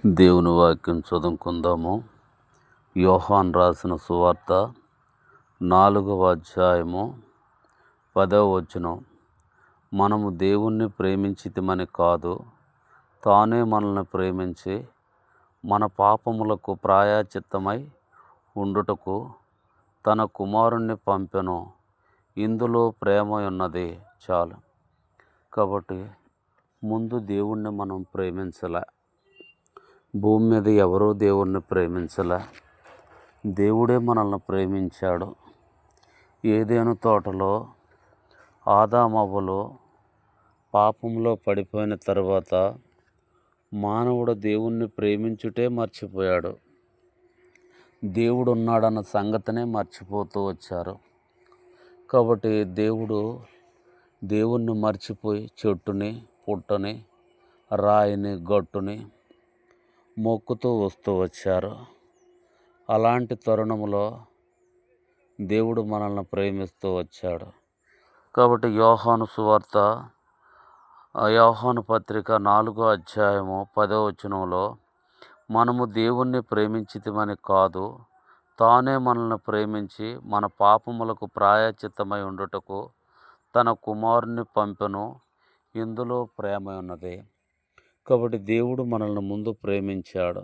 దేవుని వాక్యం చదువుకుందాము. యోహాను రాసిన సువార్త 4వ అధ్యాయము 10వ వచనం. మనము దేవుణ్ణి ప్రేమించితిమని కాదు, తానే మనల్ని ప్రేమించి మన పాపములకు ప్రాయశ్చిత్తమై ఉండుటకు తన కుమారుణ్ణి పంపెను. ఇందులో ప్రేమ ఉన్నది. చాలు. కాబట్టి ముందు దేవుణ్ణి మనం ప్రేమించలే. భూమి మీద ఎవరూ దేవుణ్ణి ప్రేమించలే. దేవుడే మనల్ని ప్రేమించాడు. ఏదెను తోటలో ఆదామవ్వలు పాపంలో పడిపోయిన తర్వాత మానవుడు దేవుణ్ణి ప్రేమించుటే మర్చిపోయాడు. దేవుడు ఉన్నాడన్న సంగతినే మర్చిపోతూ వచ్చారు. కాబట్టి దేవుణ్ణి మర్చిపోయి చెట్టుని, పుట్టని, రాయిని, గట్టుని మొక్కుతూ వస్తూ వచ్చారు. అలాంటి తరుణంలో దేవుడు మనల్ని ప్రేమిస్తూ వచ్చాడు. కాబట్టి యోహాను సువార్త, యోహాను పత్రిక 4వ అధ్యాయము 10వ వచనంలో మనము దేవుణ్ణి ప్రేమించితిమని కాదు, తానే మనల్ని ప్రేమించి మన పాపములకు ప్రాయశ్చిత్తమై ఉండుటకు తన కుమారుని పంపెను. ఇందులో ప్రేమ ఉన్నది. కాబట్టి దేవుడు మనల్ని ముందు ప్రేమించాడు.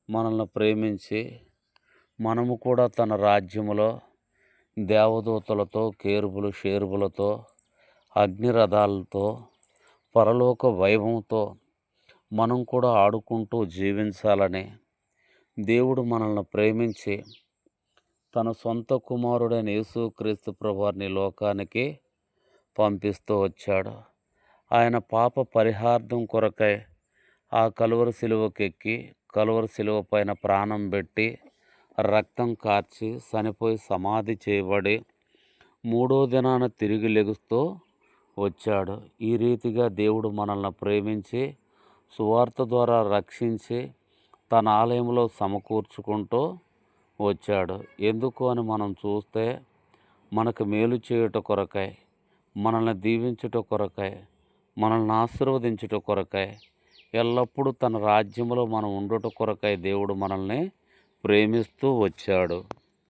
మనల్ని ప్రేమించి మనము కూడా తన రాజ్యములో దేవదూతలతో, కేరుబులు, షేరుబులతో, అగ్నిరథాలతో, పరలోక వైభవంతో మనం కూడా ఆడుకుంటూ జీవించాలని దేవుడు మనల్ని ప్రేమించి తన సొంత కుమారుడైన యేసుక్రీస్తు ప్రభువారిని లోకానికి పంపిస్తూ వచ్చాడు. ఆయన పాప పరిహార్థం కొరకై ఆ కలువరి సిలువకెక్కి, కలువరి సిలువ పైన ప్రాణం పెట్టి, రక్తం కార్చి, చనిపోయి సమాధి చేయబడి 3వ దినాన తిరిగి లెగుస్తూ వచ్చాడు. ఈ రీతిగా దేవుడు మనల్ని ప్రేమించి సువార్త ద్వారా రక్షించి తన ఆలయంలో సమకూర్చుకుంటూ వచ్చాడు. ఎందుకు అని మనం చూస్తే మనకు మేలు చేయుట కొరకై, మనల్ని దీవించుట కొరకై, మనల్ని ఆశీర్వదించుట కొరకై, ఎల్లప్పుడూ తన రాజ్యంలో మనం ఉండుట కొరకై దేవుడు మనల్ని ప్రేమిస్తూ వచ్చాడు.